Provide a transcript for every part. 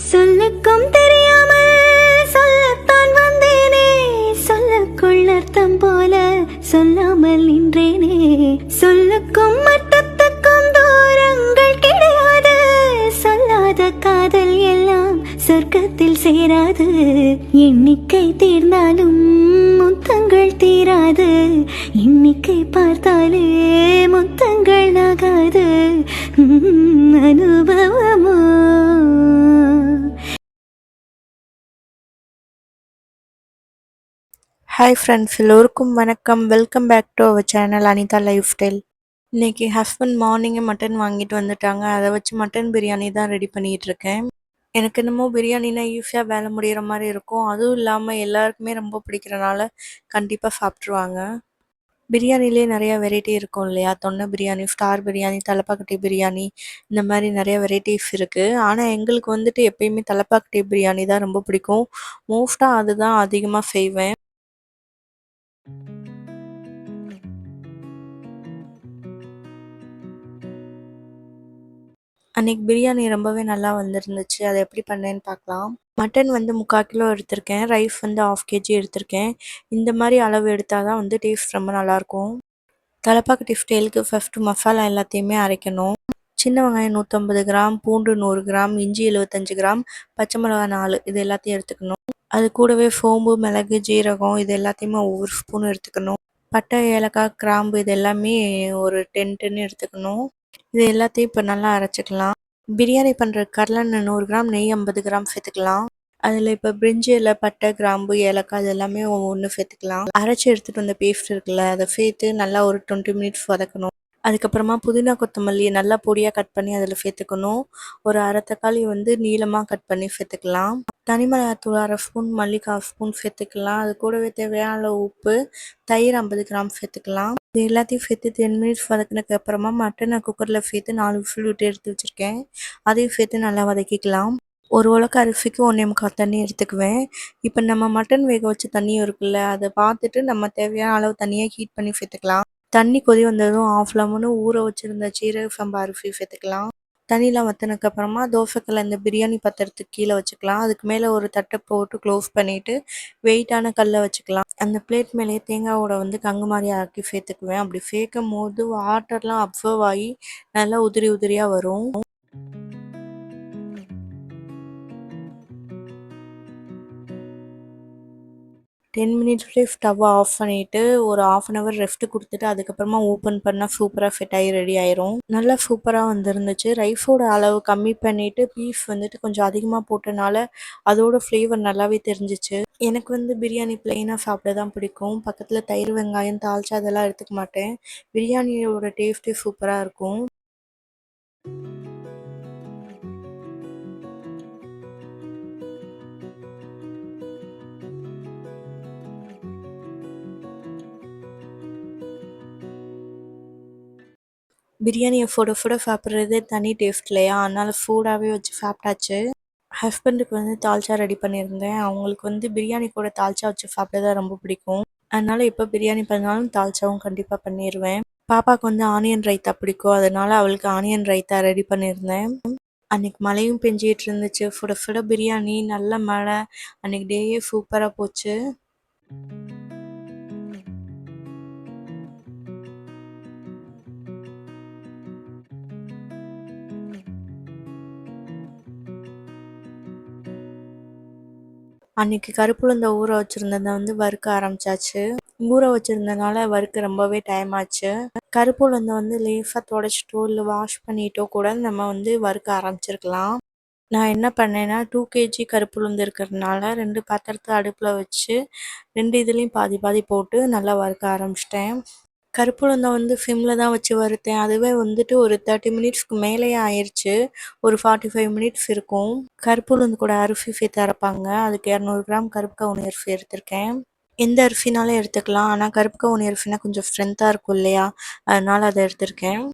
சொல்லுக்கும் தெரியாமல் சொல்லத்தான் வந்தேனே, சொல்லுக்குள் அர்த்தம் போல சொல்லாமல் நின்றேனே. சொல்லுக்கும் அர்த்தத்துக்கும் தூரங்கள் கிடையாது, சொல்லாத காதல் எல்லாம் சொர்க்கத்தில் சேராது. எண்ணிக்கை தீர்ந்தாலும் முத்தங்கள் தீராது, எண்ணிக்கை பார்த்தாலே முத்தங்கள் ஆகாது. அனுபவமோ. ஹாய் ஃப்ரெண்ட்ஸ், எல்லோருக்கும் வணக்கம். Welcome back to our channel Anitha lifestyle. இன்றைக்கி ஹஸ்பண்ட் மார்னிங்கே மட்டன் வாங்கிட்டு வந்துட்டாங்க. அதை வச்சு மட்டன் பிரியாணி தான் ரெடி பண்ணிகிட்டு இருக்கேன். எனக்கு என்னமோ பிரியாணினா ஈஸியாக வேலை முடிகிற மாதிரி இருக்கும். அதுவும் இல்லாமல் எல்லாருக்குமே ரொம்ப பிடிக்கிறனால கண்டிப்பாக சாப்பிட்ருவாங்க. பிரியாணிலே நிறையா வெரைட்டி இருக்கும் இல்லையா? தொன்னை பிரியாணி, ஸ்டார் பிரியாணி, தலப்பாக்கட்டி பிரியாணி, இந்த மாதிரி நிறைய வெரைட்டிஸ் இருக்குது. ஆனால் எங்களுக்கு வந்துட்டு எப்பயுமே தலப்பாக்கட்டி பிரியாணி தான் ரொம்ப பிடிக்கும். மோஸ்ட்டாக அதுதான் அதிகமாக செய்வேன். அன்னைக்கு பிரியாணி ரொம்பவே நல்லா வந்திருந்துச்சு. அதை எப்படி பண்ணேன்னு பார்க்கலாம். மட்டன் வந்து 3/4 கிலோ எடுத்திருக்கேன். ரைஸ் வந்து 1/2 கேஜி எடுத்திருக்கேன். இந்த மாதிரி அளவு எடுத்தால் தான் வந்து டேஸ்ட் ரொம்ப நல்லாயிருக்கும். தலப்பாக்கட்டி ஸ்டைலுக்கு ஃபஸ்ட்டு மசாலா எல்லாத்தையுமே அரைக்கணும். சின்ன வெங்காயம் 150 கிராம், பூண்டு 100 கிராம், இஞ்சி 75 கிராம், பச்சை மிளகா 4, இது எல்லாத்தையும் எடுத்துக்கணும். அது கூடவே சோம்பு, மிளகு, ஜீரகம் இது எல்லாத்தையுமே ஒவ்வொரு ஸ்பூன் எடுத்துக்கணும். பட்டை, ஏலக்காய், கிராம்பு இது எல்லாமே ஒரு 10 எடுத்துக்கணும். இது எல்லாத்தையும் இப்போ நல்லா அரைச்சிக்கலாம். பிரியாணி பண்ணுற கடலெண்ணெய் 100 கிராம், நெய் 50 கிராம் சேர்த்துக்கலாம். அதில் இப்போ பிரிஞ்சி இலை, பட்டை, கிராம்பு, ஏலக்காய் இது எல்லாமே ஒன்று சேர்த்துக்கலாம். அரைச்சி எடுத்துகிட்டு வந்த பேஸ்ட் இருக்குல்ல, அதை சேர்த்து நல்லா ஒரு 20 மினிட்ஸ் வதக்கணும். அதுக்கப்புறமா புதினா கொத்தமல்லி நல்லா பொடியாக கட் பண்ணி அதில் சேர்த்துக்கணும். ஒரு அரை தக்காளி வந்து நீளமாக கட் பண்ணி சேர்த்துக்கலாம். தனி மிளகாத்தூள் 1/2 ஸ்பூன், மல்லிக்கு 1/2 ஸ்பூன் சேர்த்துக்கலாம். அது கூடவே தேவையான அளவு உப்பு, தயிர் 50 கிராம் சேர்த்துக்கலாம். இது எல்லாத்தையும் சேர்த்து 10 மினிட்ஸ் வதக்கினதுக்கு அப்புறமா மட்டனை குக்கரில் சேர்த்து 4 விசில் விட்டு எடுத்து வச்சுருக்கேன். அதையும் சேர்த்து நல்லா வதக்கிக்கலாம். ஒரு உலக்கு அரிசிக்கு 1/4 தண்ணி எடுத்துக்குவேன். இப்போ நம்ம மட்டன் வேக வச்ச தண்ணியும் இருக்குல்ல, அதை பார்த்துட்டு நம்ம தேவையான அளவு தண்ணியை ஹீட் பண்ணி சேர்த்துக்கலாம். தண்ணி கொதி வந்ததும் 1/2 லெமனு ஊற வச்சுருந்த சீரக சம்பா அரிசி சேர்த்துக்கலாம். தண்ணியெலாம் வற்றினதுக்கப்புறமா தோசைக்கல்லை இந்த பிரியாணி பாத்திரத்துக்கு கீழே வச்சுக்கலாம். அதுக்கு மேலே ஒரு தட்டை போட்டு க்ளோஸ் பண்ணிவிட்டு வெயிட்டான கல்லை வச்சுக்கலாம். அந்த பிளேட் மேலேயே தேங்காவோட வந்து கங்கு மாதிரி ஆக்கி சேர்த்துக்குவேன். அப்படி சேர்க்கும் போது வாட்டர்லாம் அப்சர்வ் ஆகி நல்லா உதிரி உதிரியாக வரும். டென் மினிட்ஸ்லேயே ஸ்டவ்வை ஆஃப் பண்ணிவிட்டு ஒரு 1/2 ஹவர் ரெஸ்ட்டு கொடுத்துட்டு அதுக்கப்புறமா ஓப்பன் பண்ணால் சூப்பராக ஃபிட் ஆகி ரெடி ஆயிரும். நல்லா சூப்பராக வந்துருந்துச்சு. ரைஸோட அளவு கம்மி பண்ணிவிட்டு பீஸ் வந்துட்டு கொஞ்சம் அதிகமாக போட்டனால அதோட ஃப்ளேவர் நல்லாவே தெரிஞ்சிச்சு. எனக்கு வந்து பிரியாணி ப்ளெயினாக சாப்பிட தான் பிடிக்கும். பக்கத்தில் தயிர், வெங்காயம், தாளிச்சா அதெல்லாம் எடுத்துக்க மாட்டேன். பிரியாணியோட டேஸ்ட்டே சூப்பராக இருக்கும். பிரியாணியை சுட சாப்பிட்றதே தனி டேஸ்ட் இல்லையா? அதனால் சூடாகவே வச்சு சாப்பிட்டாச்சு. ஹஸ்பண்டுக்கு வந்து தால்ச்சா ரெடி பண்ணியிருந்தேன். அவங்களுக்கு வந்து பிரியாணி கூட தால்ச்சா வச்சு சாப்பிட தான் ரொம்ப பிடிக்கும். அதனால் எப்போ பிரியாணி பண்ணாலும் தால்ச்சாவும் கண்டிப்பாக பண்ணிடுவேன். பாப்பாவுக்கு வந்து ஆனியன் ரைத்தா பிடிக்கும். அதனால் அவளுக்கு ஆனியன் ரைத்தா ரெடி பண்ணியிருந்தேன். அன்றைக்கி மழையும் பெஞ்சிகிட்டு இருந்துச்சு. சுட பிரியாணி, நல்ல மழை. அன்றைக்கி டேயே சூப்பராக போச்சு. அன்றைக்கி கருப்புளுந்த ஊற வச்சுருந்ததை வந்து வறுக்க ஆரம்பித்தாச்சு. ஊற வச்சுருந்தனால வறுக்க ரொம்பவே டைம் ஆச்சு. கருப்புளுந்தை வந்து லேசாக துடைச்சிட்டோ இல்லை வாஷ் பண்ணிட்டோ கூட நம்ம வந்து வறுக்க ஆரம்பிச்சிருக்கலாம். நான் என்ன பண்ணேன்னா 2 கேஜி கருப்புளுந்து இருக்கிறதுனால 2 பாத்திரத்தை அடுப்பில் வச்சு 2 இதுலேயும் பாதி பாதி போட்டு நல்லா வறுக்க ஆரம்பிச்சிட்டேன். கருப்புளுந்தை வந்து சிம்மில் தான் வச்சு வறுத்தேன். அதுவே வந்துட்டு ஒரு 30 மினிட்ஸ்க்கு மேலேயே ஆயிடுச்சு. ஒரு 45 மினிட்ஸ் இருக்கும். கருப்புளுந்து கூட அரிசி சேர்த்து அரைப்பாங்க. அதுக்கு 200 கிராம் கருப்பு கவுனி அரிசி எடுத்திருக்கேன். எந்த அரிசினாலும் எடுத்துக்கலாம். ஆனால் கருப்பு கவுனி அரிசினா கொஞ்சம் ஸ்ட்ரென்த்தாக இருக்கும் இல்லையா? அதனால் அதை எடுத்திருக்கேன்.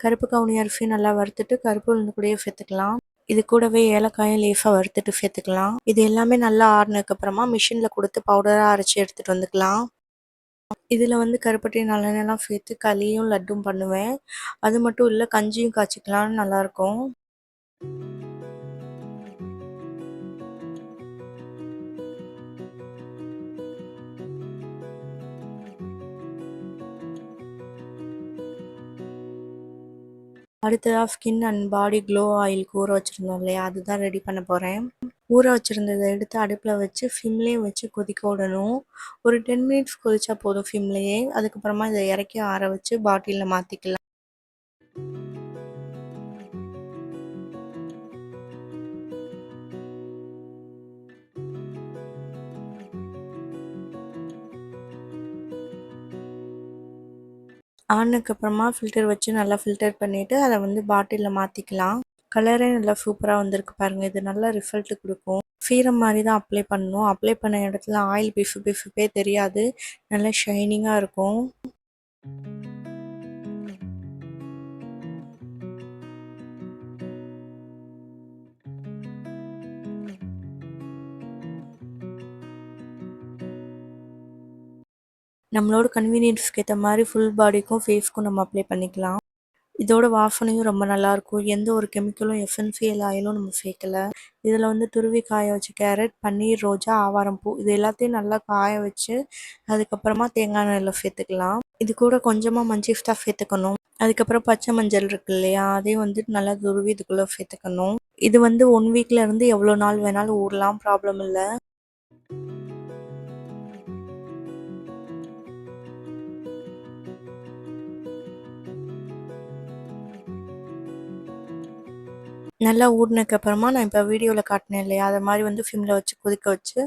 கருப்பு கவுனி அரிசி நல்லா வறுத்துட்டு கருப்பு உளுந்து கூடயே சேர்த்துக்கலாம். இது கூடவே ஏலக்காயும் லேசாக வறுத்துட்டு சேர்த்துக்கலாம். இது எல்லாமே நல்லா ஆறுனதுக்கப்புறமா மிஷினில் கொடுத்து பவுடராக அரைச்சி எடுத்துகிட்டு வந்துக்கலாம். இதில் வந்து கருப்பட்டி நல்லெண்ணெய்லாம் சேர்த்து களியும் லட்டும் பண்ணுவேன். அது மட்டும் இல்லை, கஞ்சியும் காய்ச்சிக்கலாம்னு நல்லாயிருக்கும். அடுத்ததா ஸ்கின் அண்ட் பாடி க்ளோ ஆயிலுக்கு ஊற வச்சுருந்தோம் இல்லையா, அதுதான் ரெடி பண்ண போகிறேன். ஊற வச்சுருந்ததை எடுத்து அடுப்பில் வச்சு ஃபிம்லேயே வச்சு கொதிக்க விடணும். ஒரு 10 மினிட்ஸ் கொதிச்சா போதும் ஃபிம்லேயே. அதுக்கப்புறமா இதை இறக்கி ஆற வச்சு பாட்டிலில் மாற்றிக்கலாம். ஆனதுக்கப்புறமா ஃபில்டர் வச்சு நல்லா ஃபில்டர் பண்ணிவிட்டு அதை வந்து பாட்டிலில் மாற்றிக்கலாம். கலரே நல்லா சூப்பராக வந்திருக்கு பாருங்கள். இது நல்லா ரிசல்ட் கொடுக்கும். சீரம் மாதிரி தான் அப்ளை பண்ணணும். அப்ளை பண்ண இடத்துல ஆயில் பிஃபே தெரியாது. நல்லா ஷைனிங்காக இருக்கும். நம்மளோட கன்வீனியன்ஸ்க்கு ஏற்ற மாதிரி ஃபுல் பாடிக்கும் ஃபேஸ்க்கும் நம்ம அப்ளை பண்ணிக்கலாம். இதோட வாசனையும் ரொம்ப நல்லாயிருக்கும். எந்த ஒரு கெமிக்கலும் எசென்சியல் ஆயிலும் நம்ம சேர்க்கலை. இதில் வந்து துருவி காய வச்ச கேரட், பன்னீர், ரோஜா, ஆவாரம்பூ இது எல்லாத்தையும் நல்லா காய வச்சு அதுக்கப்புறமா தேங்காய் எண்ணெயில் சேர்த்துக்கலாம். இது கூட கொஞ்சமாக மஞ்சள் ஸ்டாஃப் சேர்த்துக்கணும். அதுக்கப்புறம் பச்சை மஞ்சள் இருக்கு இல்லையா, அதையும் வந்து நல்லா துருவி இதுக்குள்ளே சேர்த்துக்கணும். இது வந்து 1 வீக்ல இருந்து எவ்வளோ நாள் வேணாலும் ஊறலாம், ப்ராப்ளம் இல்லை. நல்லா ஊறினதுக்கப்புறமா நான் இப்போ வீடியோவில் காட்டினேன் இல்லையா, அதை மாதிரி வந்து ஃபிம்மில் வச்சு கொதிக்க வச்சு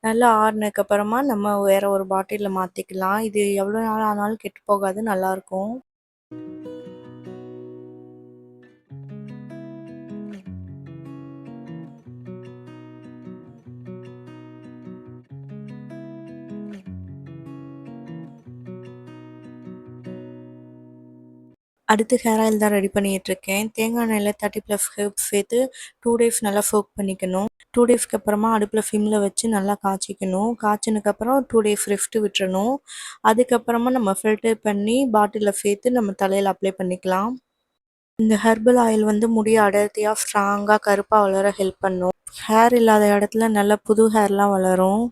நல்லா ஆறுனதுக்கப்புறமா நம்ம வேறு ஒரு பாட்டிலில் மாற்றிக்கலாம். இது எவ்வளோ நாள் ஆனாலும் கெட்டு போகாது, நல்லாயிருக்கும். அடுத்து ஹேர் ஆயில் தான் ரெடி பண்ணிகிட்ருக்கேன். தேங்காய் எண்ணெயில் 30+ ஹெர்ப்ஸ் சேர்த்து 2 டேஸ் நல்லா சோக் பண்ணிக்கணும். 2 டேஸ்க்கு அப்புறமா அடுப்பில் ஃபிம்மில் வச்சு நல்லா காய்ச்சிக்கணும். காய்ச்சினதுக்கப்புறம் 2 டேஸ் ரெஸ்ட்டு விட்டுறணும். அதுக்கப்புறமா நம்ம ஃபில்டர் பண்ணி பாட்டிலில் சேர்த்து நம்ம தலையில் அப்ளை பண்ணிக்கலாம். இந்த ஹெர்பல் ஆயில் வந்து முடியை அடர்த்தியாக ஸ்ட்ராங்காக கருப்பாக வளர ஹெல்ப் பண்ணும். ஹேர் இல்லாத இடத்துல நல்ல புது ஹேர்லாம் வளரும்.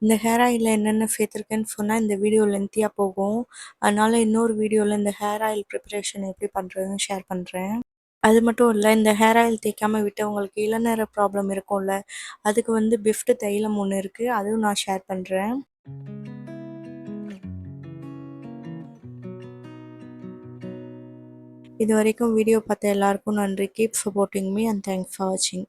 இந்த ஹேர் ஆயிலில் என்னென்ன சேர்த்துருக்கேன்னு சொன்னால் இந்த வீடியோ லென்த்தியாக போகும். அதனால் இன்னொரு வீடியோவில் இந்த ஹேர் ஆயில் ப்ரிப்பரேஷன் எப்படி பண்ணுறதுன்னு ஷேர் பண்ணுறேன். அது மட்டும் இல்லை, இந்த ஹேர் ஆயில் தேய்க்காமல் விட்டவங்களுக்கு இளநரை ப்ராப்ளம் இருக்கும்ல, அதுக்கு வந்து பிஃப்ட் தைலம் ஒன்று இருக்குது, அதுவும் நான் ஷேர் பண்ணுறேன். இது வரைக்கும் வீடியோ பார்த்த எல்லாருக்கும் நன்றி. Keep supporting me and thanks for வாட்சிங்.